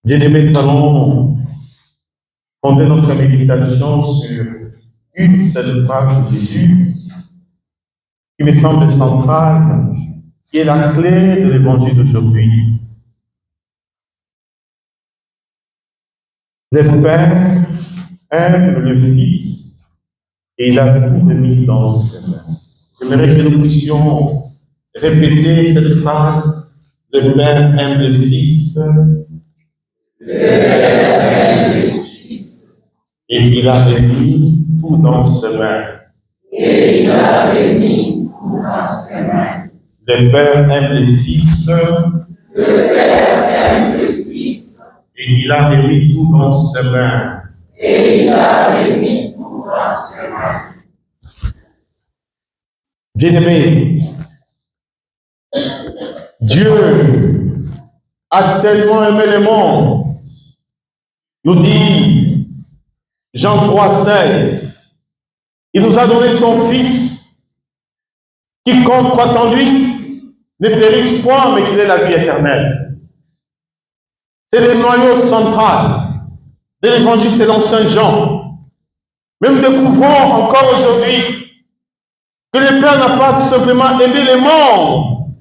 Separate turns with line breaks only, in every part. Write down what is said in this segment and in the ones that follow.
Bien-aimés, nous allons fonder notre méditation sur une seule phrase de Jésus qui me semble centrale, qui est la clé de l'évangile d'aujourd'hui. Le Père aime le Fils et il a tout mis dans ses mains. J'aimerais que nous puissions répéter cette phrase. Le Père aime le Fils. Et il a mis tout dans ses mains. Le Père aime le Fils. Et il a mis tout dans ses mains. Bien-aimés, Dieu a tellement aimé le monde, nous dit Jean 3,16. Il nous a donné son Fils. Quiconque croit en lui ne périsse point, mais qu'il ait la vie éternelle. C'est le noyau central de l'évangile selon Saint Jean. Mais nous découvrons encore aujourd'hui que le Père n'a pas tout simplement aimé le monde,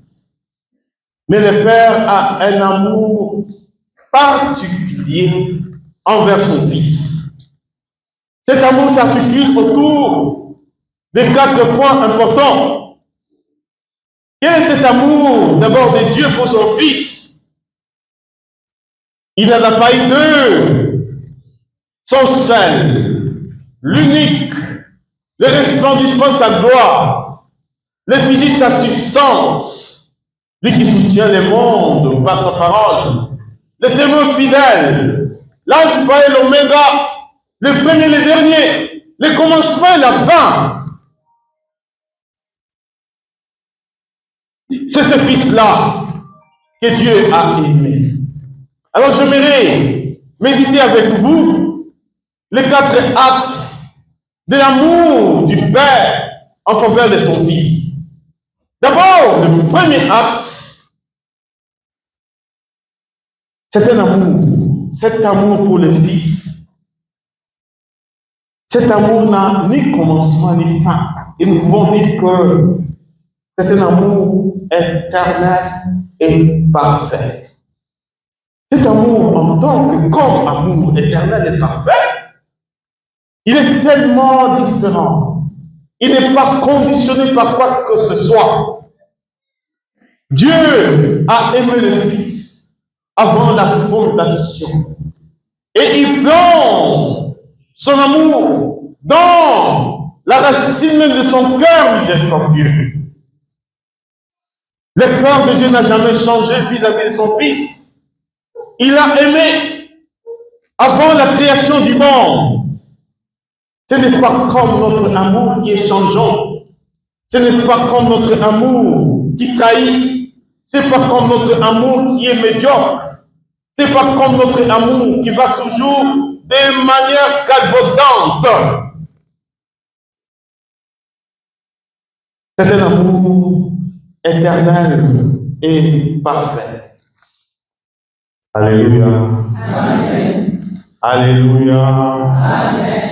mais le Père a un amour particulier envers son Fils. Cet amour s'articule autour de 4 points importants. Quel est cet amour d'abord de Dieu pour son Fils? Il n'en a pas eu deux. Son seul, l'unique, le resplendissement de sa gloire, l'effigie de sa substance, lui qui soutient le monde par sa parole, le témoin fidèle, l'alpha et l'oméga, le premier et le dernier, le commencement et la fin. C'est ce Fils-là que Dieu a aimé. Alors j'aimerais méditer avec vous les 4 axes de l'amour du Père en faveur de son Fils. D'abord, le premier axe, c'est un amour. Cet amour pour le Fils. Cet amour n'a ni commencement ni fin. Et nous pouvons dire que c'est un amour éternel et parfait. Cet amour en tant que comme amour éternel et parfait, il est tellement différent. Il n'est pas conditionné par quoi que ce soit. Dieu a aimé le Fils avant la fondation. Et il plonge son amour dans la racine de son cœur miséricordieux. Le cœur de Dieu n'a jamais changé vis-à-vis de son Fils. Il a aimé avant la création du monde. Ce n'est pas comme notre amour qui est changeant. Ce n'est pas comme notre amour qui trahit. Ce n'est pas comme notre amour qui est médiocre. Ce n'est pas comme notre amour qui va toujours de manière galvaudante. C'est un amour éternel et parfait. Alléluia. Amen. Alléluia. Amen.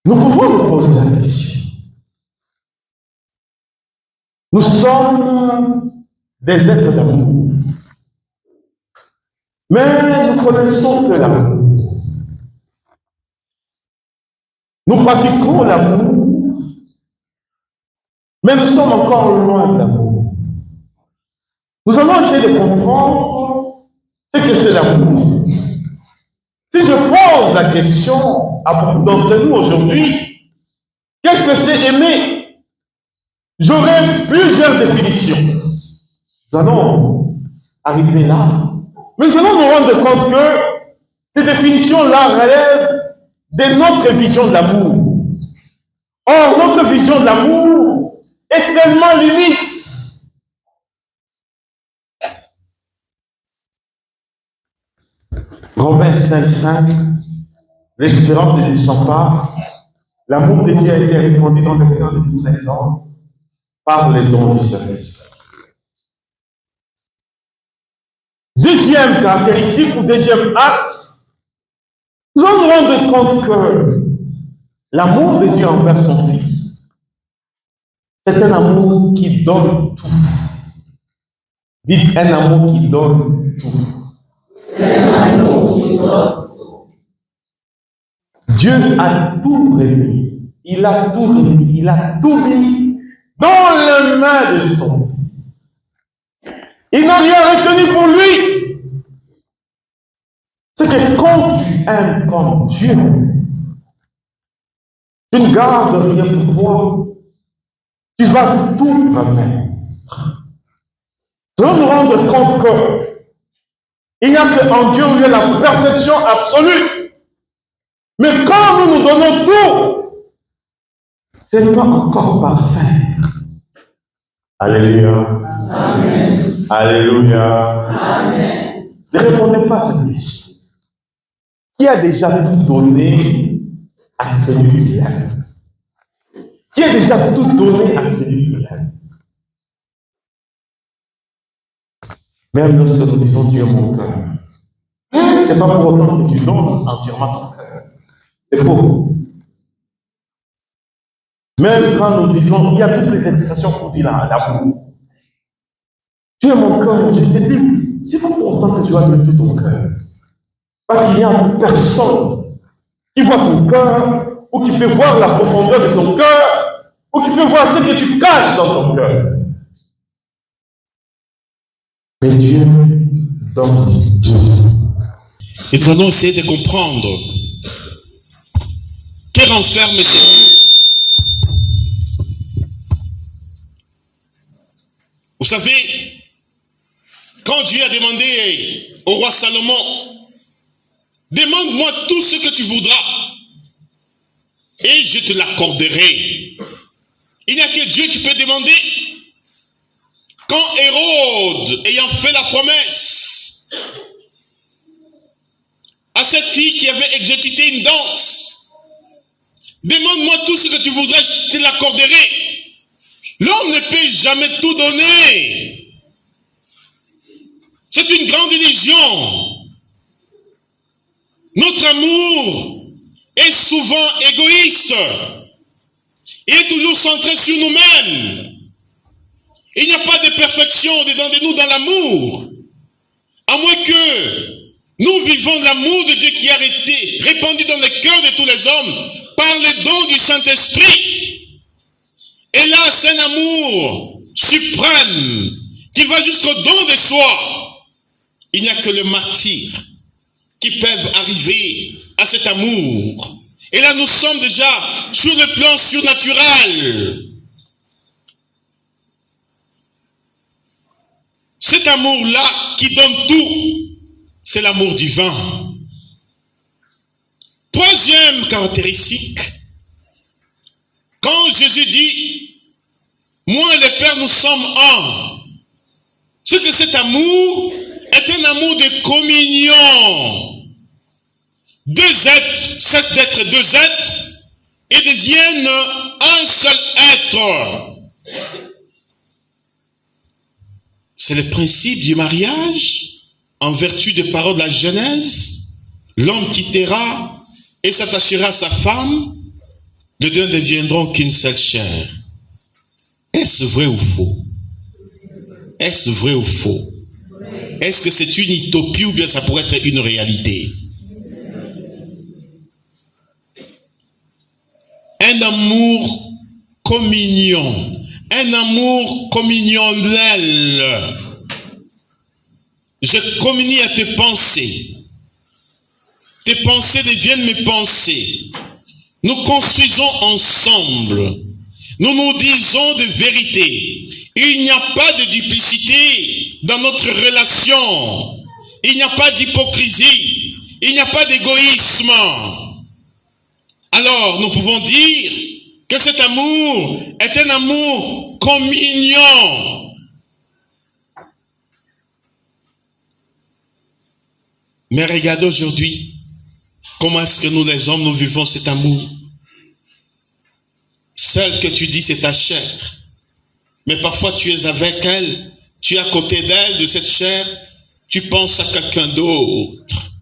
Nous pouvons nous poser la question. Nous sommes des êtres d'amour. Mais nous connaissons que l'amour. Nous pratiquons l'amour, mais nous sommes encore loin de l'amour. Nous allons essayer de comprendre ce que c'est l'amour. Si je pose la question à beaucoup d'entre nous aujourd'hui, qu'est-ce que c'est aimer? J'aurai plusieurs définitions. Nous allons arriver là. Mais nous allons nous rendre compte que ces définitions-là relèvent de notre vision de l'amour. Or, notre vision de l'amour est tellement limite. Romains 5,5, l'espérance ne descend pas. L'amour de Dieu a été répandu dans le cœur de tous les hommes par les dons du Saint-Esprit. Deuxième caractéristique ou deuxième acte, nous allons nous rendre compte que l'amour de Dieu envers son Fils, c'est un amour qui donne tout. Dites un amour qui donne tout. Un amour qui donne tout. Dieu a tout remis. Il a tout remis. Il a tout mis dans les mains de son Fils. Il n'a rien retenu pour lui. C'est que quand tu aimes comme Dieu, tu ne gardes rien pour toi. Tu vas tout remettre. Nous nous rendre compte qu'il n'y a qu'en Dieu où il y a la perfection absolue. Mais quand nous nous donnons tout, ce n'est pas encore parfait. Alléluia. Amen. Alléluia. Amen. Ne répondez pas à cette question. Qui a déjà tout donné à celui qui l'aime? Qui a déjà tout donné à celui qui l'aime? Même lorsque nous disons Dieu est mon cœur, ce n'est pas pour autant que tu donnes entièrement ton cœur. C'est faux. Même quand nous disons, il y a toutes les expressions pour dire l'amour. Tu es mon cœur, je te dis, c'est pas pour autant que tu vas donner tout ton cœur. Parce qu'il n'y a personne qui voit ton cœur, ou qui peut voir la profondeur de ton cœur, ou qui peut voir ce que tu caches dans ton cœur. Mais Dieu donne tout.
Et nous allons essayer de comprendre que renferme ce. Vous savez, quand Dieu a demandé au roi Salomon, demande-moi tout ce que tu voudras et je te l'accorderai. Il n'y a que Dieu qui peut demander. Quand Hérode, ayant fait la promesse à cette fille qui avait exécuté une danse, demande-moi tout ce que tu voudrais, je te l'accorderai. L'homme ne peut jamais tout donner. C'est une grande illusion. Notre amour est souvent égoïste. Il est toujours centré sur nous-mêmes. Il n'y a pas de perfection dedans de nous dans l'amour. À moins que nous vivons l'amour de Dieu qui a été répandu dans le cœur de tous les hommes par le don du Saint-Esprit. Et là, c'est un amour suprême qui va jusqu'au don de soi. Il n'y a que les martyrs qui peuvent arriver à cet amour. Et là, nous sommes déjà sur le plan surnaturel. Cet amour-là qui donne tout, c'est l'amour divin. Troisième caractéristique, quand Jésus dit, moi et le Père, nous sommes un, c'est que cet amour est un amour de communion. Deux êtres cessent d'être deux êtres et deviennent un seul être. C'est le principe du mariage en vertu des paroles de la Genèse. L'homme quittera et s'attachera à sa femme. Les deux ne deviendront qu'une seule chair. Est-ce vrai ou faux? Est-ce vrai ou faux? Est-ce que c'est une utopie ou bien ça pourrait être une réalité? Un amour communion. Un amour communionnel. Je communie à tes pensées. Tes pensées deviennent mes pensées. Nous construisons ensemble. Nous nous disons de vérité. Il n'y a pas de duplicité dans notre relation. Il n'y a pas d'hypocrisie. Il n'y a pas d'égoïsme. Alors, nous pouvons dire que cet amour est un amour communion. Mais regardez aujourd'hui, comment est-ce que nous les hommes, nous vivons cet amour? Celle que tu dis, c'est ta chair. Mais parfois tu es avec elle, tu es à côté d'elle, de cette chair, tu penses à quelqu'un d'autre.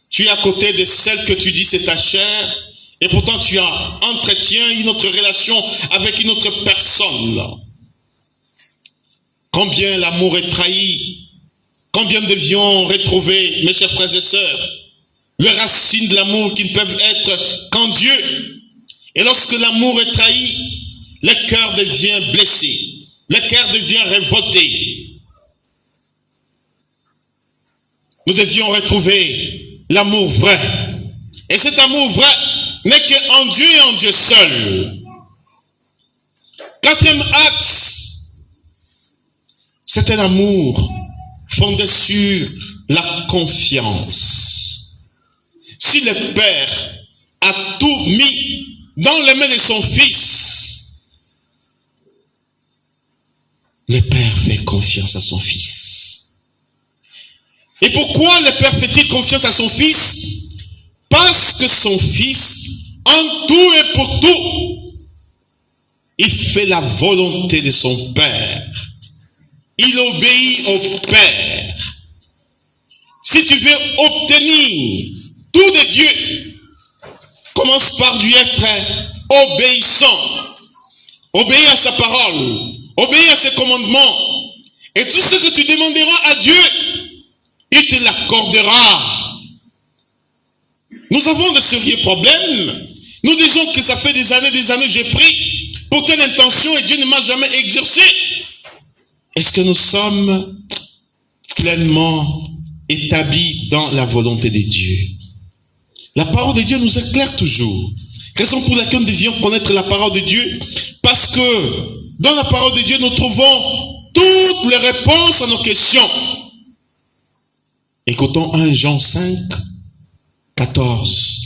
Tu es à côté de celle que tu dis c'est ta chair, et pourtant tu entretiens une autre relation avec une autre personne. Combien l'amour est trahi, combien devions retrouver, mes chers frères et sœurs, les racines de l'amour qui ne peuvent être qu'en Dieu. Et lorsque l'amour est trahi, le cœur devient blessé, le cœur devient révolté. Nous devions retrouver l'amour vrai. Et cet amour vrai n'est qu'en Dieu et en Dieu seul. Quatrième axe, c'est un amour fondé sur la confiance. Si le Père a tout mis dans les mains de son Fils, le Père fait confiance à son Fils. Et pourquoi le Père fait-il confiance à son Fils? Parce que son Fils, en tout et pour tout, il fait la volonté de son Père. Il obéit au Père. Si tu veux obtenir tout de Dieu, commence par lui être obéissant. Obéis à sa parole, obéis à ses commandements. Et tout ce que tu demanderas à Dieu, il te l'accordera. Nous avons de sérieux problèmes. Nous disons que ça fait des années que j'ai pris pour telle intention et Dieu ne m'a jamais exercé. Est-ce que nous sommes pleinement établis dans la volonté de Dieu? La parole de Dieu nous éclaire toujours. Raison pour laquelle nous devions connaître la parole de Dieu, parce que dans la parole de Dieu, nous trouvons toutes les réponses à nos questions. Écoutons 1 Jean 5, 14.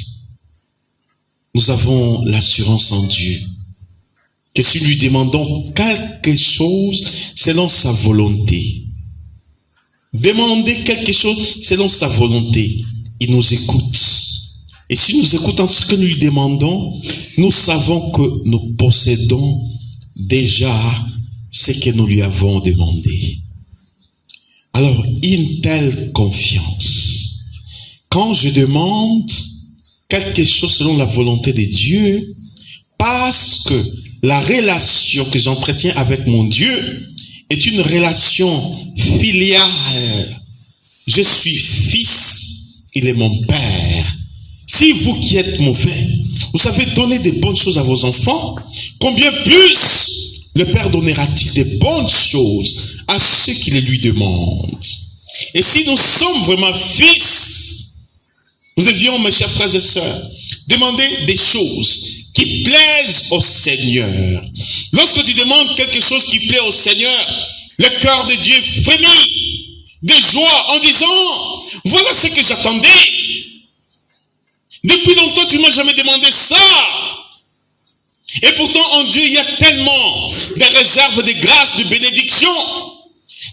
Nous avons l'assurance en Dieu que si nous lui demandons quelque chose selon sa volonté, demandez quelque chose selon sa volonté, il nous écoute. Et si nous écoutons ce que nous lui demandons, nous savons que nous possédons déjà ce que nous lui avons demandé. Alors, une telle confiance, quand je demande quelque chose selon la volonté de Dieu, parce que la relation que j'entretiens avec mon Dieu est une relation filiale. Je suis fils, il est mon père. Si vous qui êtes mauvais, vous savez donner des bonnes choses à vos enfants, combien plus le Père donnera-t-il des bonnes choses à ceux qui les lui demandent? Et si nous sommes vraiment fils, nous devions, mes chers frères et sœurs, demander des choses qui plaisent au Seigneur. Lorsque tu demandes quelque chose qui plaît au Seigneur, le cœur de Dieu frémit de joie en disant, voilà ce que j'attendais. Depuis longtemps, tu ne m'as jamais demandé ça. Et pourtant, en Dieu, il y a tellement de réserves, de grâces, de bénédictions.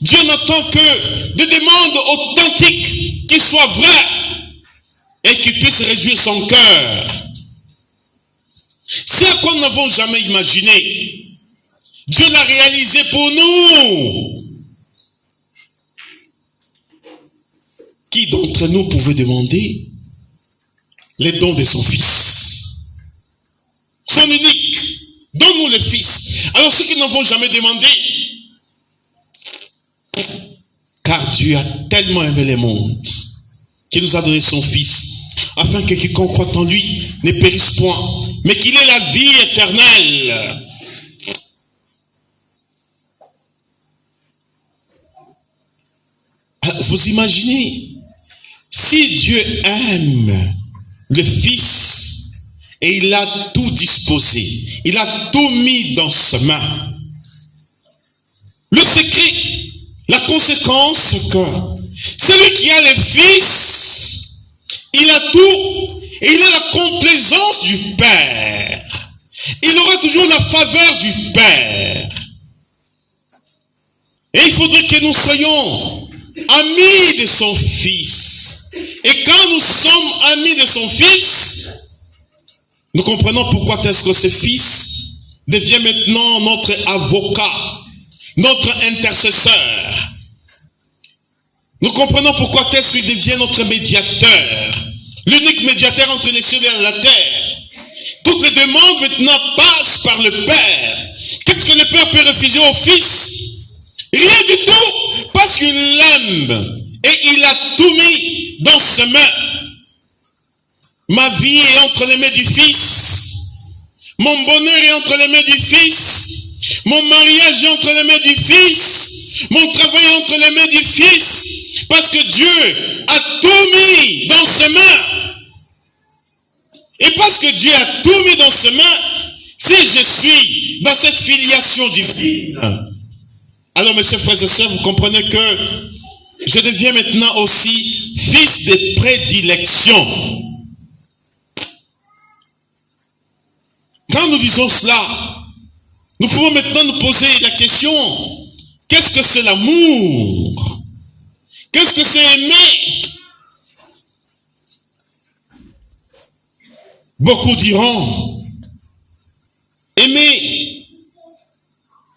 Dieu n'attend que des demandes authentiques qui soient vraies et qui puissent réjouir son cœur. C'est à quoi nous n'avons jamais imaginé. Dieu l'a réalisé pour nous. Qui d'entre nous pouvait demander les dons de son Fils? Son unique. Donne-nous le Fils. Alors ceux qui n'avons jamais demandé, car Dieu a tellement aimé le monde qu'il nous a donné son Fils, afin que quiconque croit en lui ne périsse point, mais qu'il ait la vie éternelle. Alors, vous imaginez, si Dieu aime le Fils et il a tout disposé, il a tout mis dans ses mains, le secret, la conséquence, c'est que celui qui a le Fils, il a tout et il a la complaisance du Père. Il aura toujours la faveur du Père. Et il faudrait que nous soyons amis de son Fils. Et quand nous sommes amis de son Fils, nous comprenons pourquoi est-ce que ce Fils devient maintenant notre avocat, notre intercesseur. Nous comprenons pourquoi Christ devient notre médiateur. L'unique médiateur entre les cieux et la terre. Toutes les demandes maintenant passent par le Père. Qu'est-ce que le Père peut refuser au Fils? Rien du tout, parce qu'il l'aime. Et il a tout mis dans ses mains. Ma vie est entre les mains du Fils. Mon bonheur est entre les mains du Fils. Mon mariage est entre les mains du Fils. Mon travail est entre les mains du Fils. Parce que Dieu a tout mis dans ses mains. Et parce que Dieu a tout mis dans ses mains, si je suis dans cette filiation divine, alors mes chers frères et sœurs, vous comprenez que je deviens maintenant aussi fils de prédilection. Quand nous disons cela, nous pouvons maintenant nous poser la question, qu'est-ce que c'est l'amour? Qu'est-ce que c'est aimer? Beaucoup diront, aimer,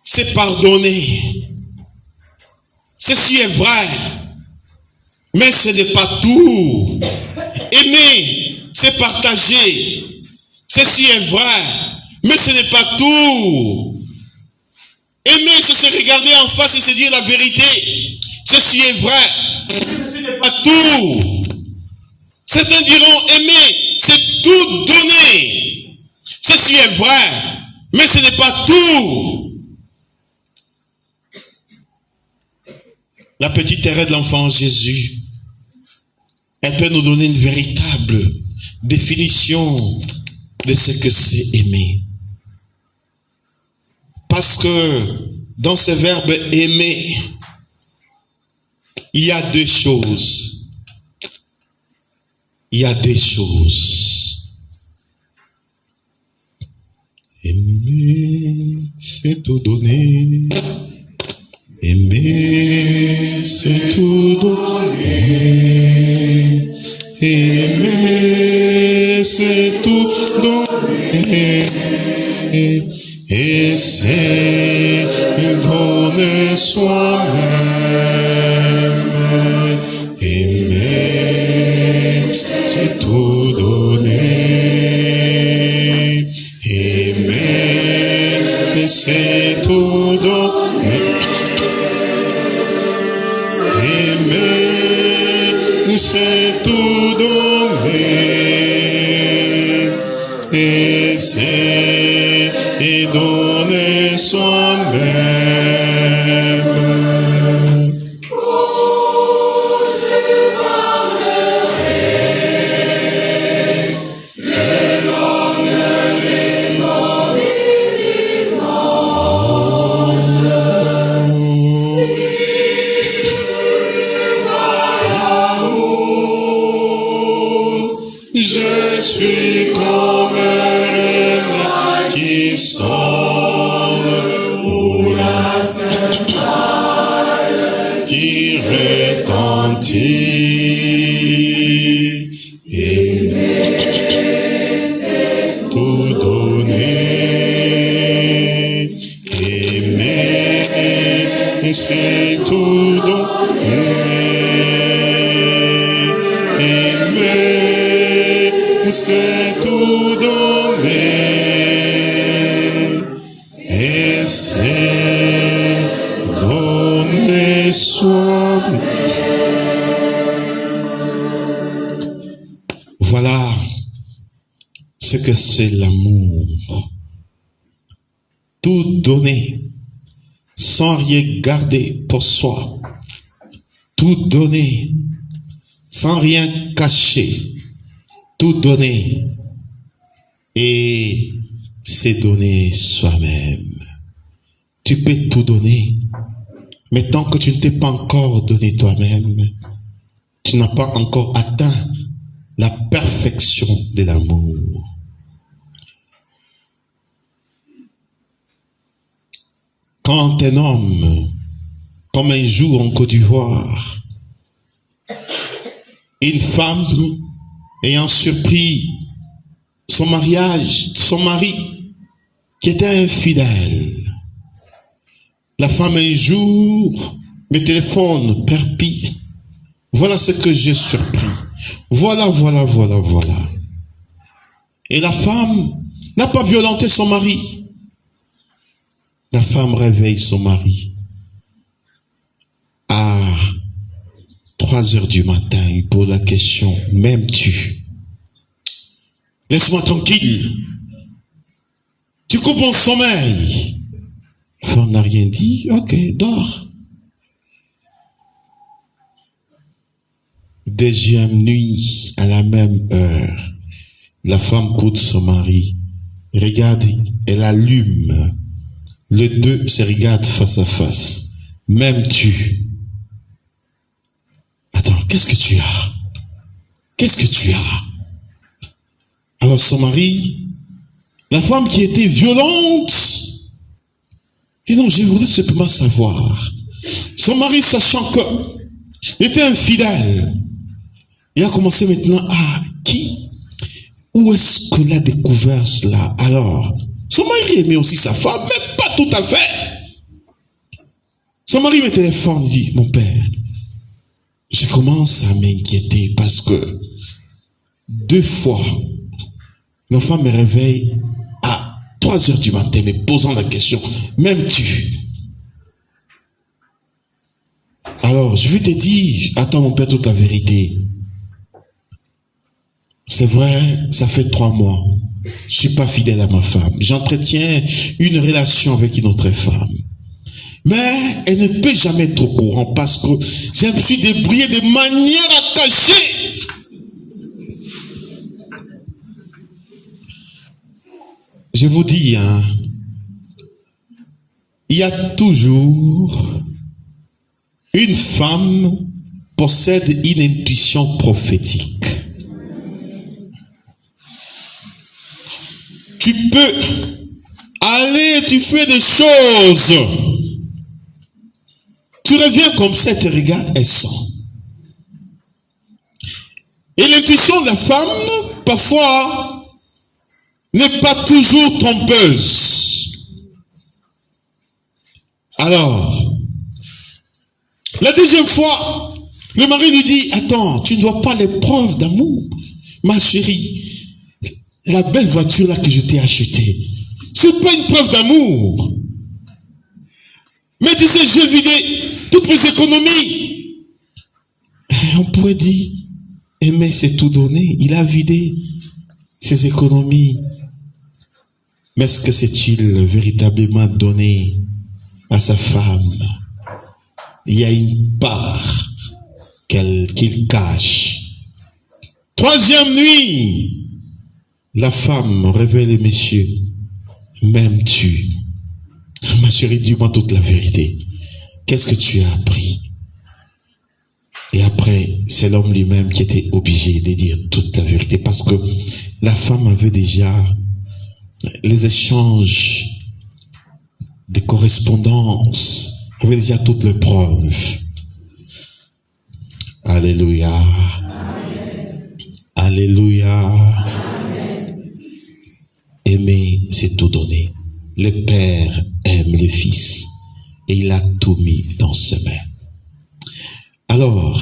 c'est pardonner. Ceci est vrai, mais ce n'est pas tout. Aimer, c'est partager. Ceci est vrai, mais ce n'est pas tout. Aimer, c'est se regarder en face et se dire la vérité. Ceci est vrai, mais ce n'est pas tout. Certains diront, aimer, c'est tout donner. Ceci est vrai, mais ce n'est pas tout. La petite Thérèse de l'enfant Jésus, elle peut nous donner une véritable définition de ce que c'est aimer. Parce que dans ce verbe aimer, il y a deux choses. Il y a des choses. Aimer, c'est tout donner. Aimer, c'est tout donner. Aimer, c'est tout donner. Et c'est donner soi-même. Aimer, c'est tout donner. Aimer, c'est tout donner. Aimer, c'est tout donner. Et c'est donner soi-même. Je suis comme un reine qui sonne où la centrale qui retentit. Aimer, c'est tout donner. Aimer, c'est tout donner. C'est tout donner, et c'est donner soi. Voilà ce que c'est l'amour. Tout donner, sans rien garder pour soi. Tout donner, sans rien cacher. Tout donner, et c'est donner soi-même. Tu peux tout donner, mais tant que tu ne t'es pas encore donné toi-même, tu n'as pas encore atteint la perfection de l'amour. Quand un homme, comme un jour en Côte d'Ivoire, une femme ayant surpris son mariage, son mari, qui était infidèle. La femme un jour me téléphone, Père Pi, Voilà ce que j'ai surpris. Voilà. Et la femme n'a pas violenté son mari. La femme réveille son mari. À 3 heures du matin, il pose la question, m'aimes-tu? Laisse-moi tranquille. Tu coupes mon sommeil. La femme n'a rien dit. Ok, dors. Deuxième nuit, à la même heure, la femme coupe son mari. Regarde, elle allume. Les deux se regardent face à face. M'aimes-tu? Attends, qu'est-ce que tu as? Qu'est-ce que tu as? Alors son mari, la femme qui était violente, dit non, je voudrais simplement savoir. Son mari, sachant qu'il était infidèle, il a commencé maintenant à qui? Où est-ce que l'a découvert cela? Alors, son mari aimait aussi sa femme, mais pas tout à fait. Son mari me téléphone, dit, mon père, je commence à m'inquiéter parce que 2 fois, ma femme me réveille à 3 heures du matin, me posant la question, m'aimes-tu? Alors, je vais te dire, attends mon père, toute la vérité. C'est vrai, ça fait 3 mois. Je suis pas fidèle à ma femme. J'entretiens une relation avec une autre femme. Mais elle ne peut jamais être au courant parce que je me suis débrouillé de manière à cacher. Je vous dis, hein, il y a toujours une femme possède une intuition prophétique. Tu peux aller, tu fais des choses. Tu reviens comme ça, tu regardes, elle sent. Et l'intuition de la femme, parfois, n'est pas toujours trompeuse. Alors, la deuxième fois, le mari lui dit, attends, tu ne dois pas les preuves d'amour, ma chérie. La belle voiture là que je t'ai achetée, c'est pas une preuve d'amour. Mais tu sais, j'ai vidé toutes mes économies. On pourrait dire, aimer c'est tout donner. Il a vidé ses économies. Mais est-ce que c'est-il véritablement donné à sa femme? Il y a une part qu'il cache. 3e nuit, la femme révèle, messieurs, m'aimes-tu? Ma chérie, dis-moi toute la vérité. Qu'est-ce que tu as appris? Et après, c'est l'homme lui-même qui était obligé de dire toute la vérité parce que la femme avait déjà les échanges de correspondance, avait déjà toutes les preuves. Alléluia. Amen. Alléluia. Amen. Aimer, c'est tout donner. Le Père aime le Fils et il a tout mis dans ses mains. Alors,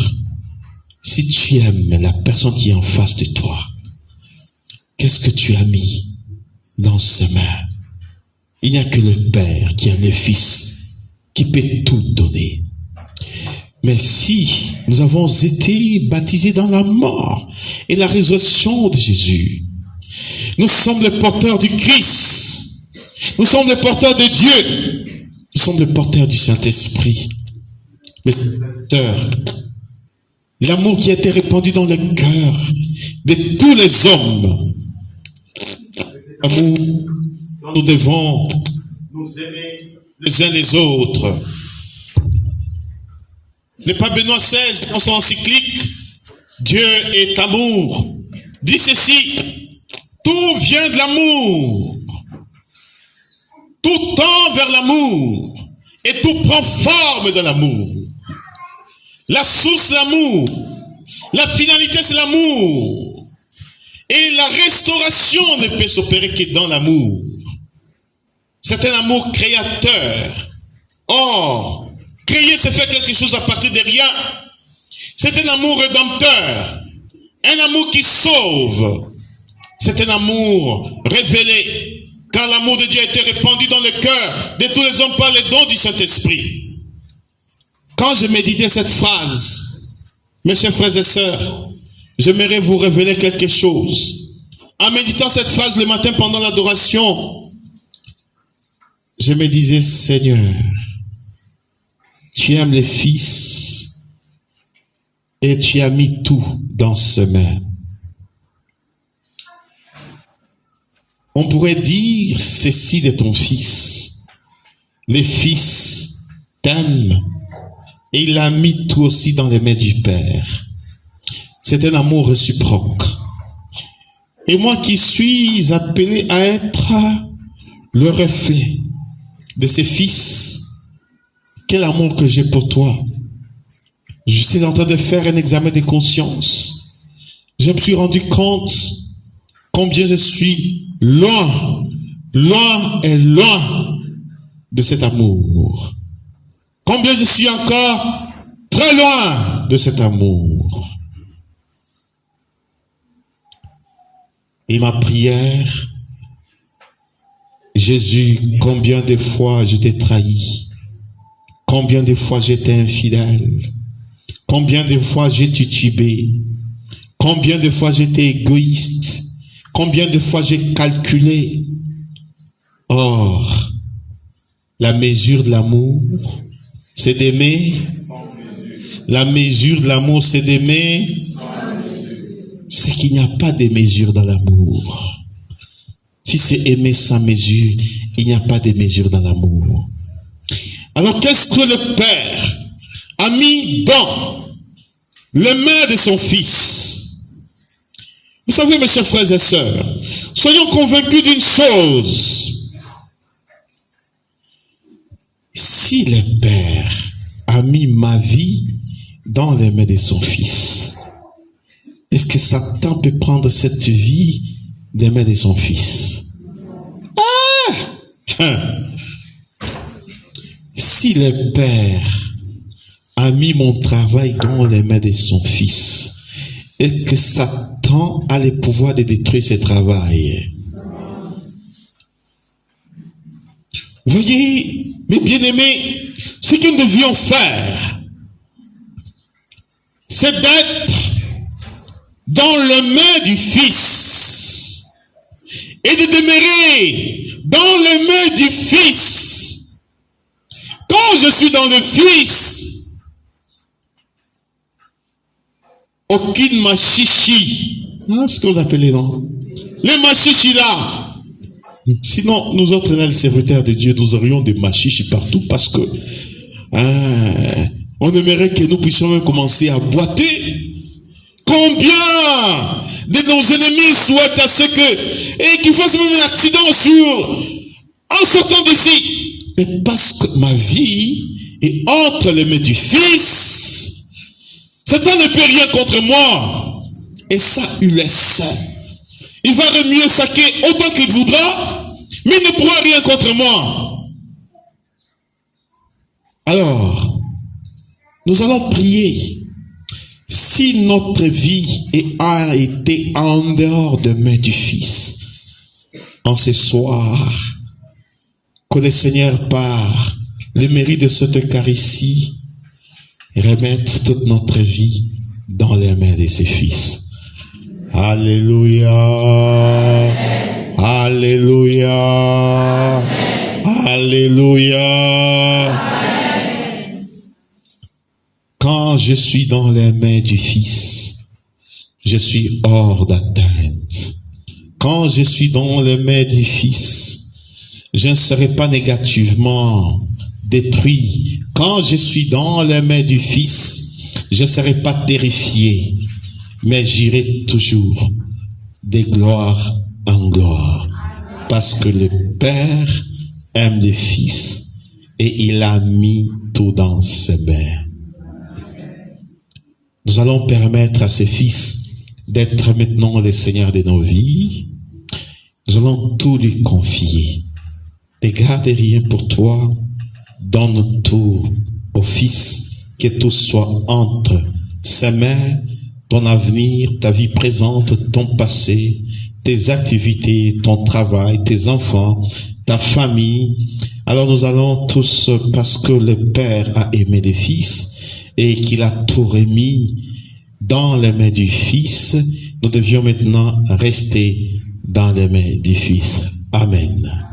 si tu aimes la personne qui est en face de toi, qu'est-ce que tu as mis dans ses mains? Il n'y a que le Père qui aime le Fils qui peut tout donner. Mais si nous avons été baptisés dans la mort et la résurrection de Jésus, nous sommes les porteurs du Christ. Nous sommes les porteurs de Dieu. Nous sommes les porteurs du Saint-Esprit. L'amour qui a été répandu dans le cœur de tous les hommes. L'amour dont nous devons nous aimer les uns les autres. Le pape Benoît XVI, dans son encyclique, Dieu est amour, dit ceci, tout vient de l'amour. Tout tend vers l'amour et tout prend forme de l'amour. La source, c'est l'amour. La finalité, c'est l'amour. Et la restauration ne peut s'opérer que dans l'amour. C'est un amour créateur. Or, créer, c'est faire quelque chose à partir de rien. C'est un amour rédempteur, un amour qui sauve. C'est un amour révélé, car l'amour de Dieu a été répandu dans le cœur de tous les hommes par le don du Saint-Esprit. Quand je méditais cette phrase, mes chers frères et sœurs, j'aimerais vous révéler quelque chose. En méditant cette phrase le matin pendant l'adoration, je me disais, Seigneur, tu aimes les fils et tu as mis tout dans ce main. On pourrait dire ceci de ton fils. Les fils t'aiment et il a mis tout aussi dans les mains du Père. C'est un amour réciproque. Et moi qui suis appelé à être le reflet de ces fils, quel amour que j'ai pour toi. Je suis en train de faire un examen de conscience. Je me suis rendu compte combien je suis loin de cet amour. Combien je suis encore très loin de cet amour. Et ma prière, Jésus, combien de fois je t'ai trahi, combien de fois j'étais infidèle, combien de fois j'ai titubé, combien de fois j'étais égoïste, combien de fois j'ai calculé. Or, la mesure de l'amour, c'est d'aimer. La mesure de l'amour, c'est d'aimer. C'est qu'il n'y a pas de mesure dans l'amour. Si c'est aimer sans mesure, il n'y a pas de mesure dans l'amour. Alors qu'est-ce que le Père a mis dans les mains de son Fils? Vous savez, mes chers frères et sœurs, soyons convaincus d'une chose. Si le Père a mis ma vie dans les mains de son Fils, est-ce que Satan peut prendre cette vie des mains de son Fils? Si le Père a mis mon travail dans les mains de son Fils, est-ce que Satan a le pouvoir de détruire ce travail? Voyez, mes bien-aimés, ce que nous devions faire, c'est d'être dans les mains du Fils et de demeurer dans les mains du Fils. Quand je suis dans le Fils, aucune machichi, ce que vous appelez, non? Les machichis là. Sinon, nous autres là, les serviteurs de Dieu, nous aurions des machichis partout parce que on aimerait que nous puissions même commencer à boiter. Combien de nos ennemis souhaitent à ce que, et qu'ils fassent même un accident en sortant d'ici. Mais parce que ma vie est entre les mains du Fils, Satan ne peut rien contre moi. Et ça, il le sait. Il va remuer saquer autant qu'il voudra, mais il ne pourra rien contre moi. Alors, nous allons prier. Si notre vie a été en dehors des mains du Fils, en ce soir, que le Seigneur, par le mérite de cette Eucharistie, remette toute notre vie dans les mains de ses Fils. Alléluia. Alléluia. Alléluia. Quand je suis dans les mains du Fils, je suis hors d'atteinte. Quand je suis dans les mains du Fils, je ne serai pas négativement détruit. Quand je suis dans les mains du Fils, je ne serai pas terrifié, mais j'irai toujours de gloire en gloire. Parce que le Père aime le Fils et il a mis tout dans ses mains. Nous allons permettre à ces fils d'être maintenant les seigneurs de nos vies. Nous allons tout lui confier. Ne garde rien pour toi. Donne tout au Fils, que tout soit entre ses mains, ton avenir, ta vie présente, ton passé, tes activités, ton travail, tes enfants, ta famille. Alors nous allons tous, parce que le Père a aimé le Fils et qu'il a tout remis dans les mains du Fils, nous devions maintenant rester dans les mains du Fils. Amen.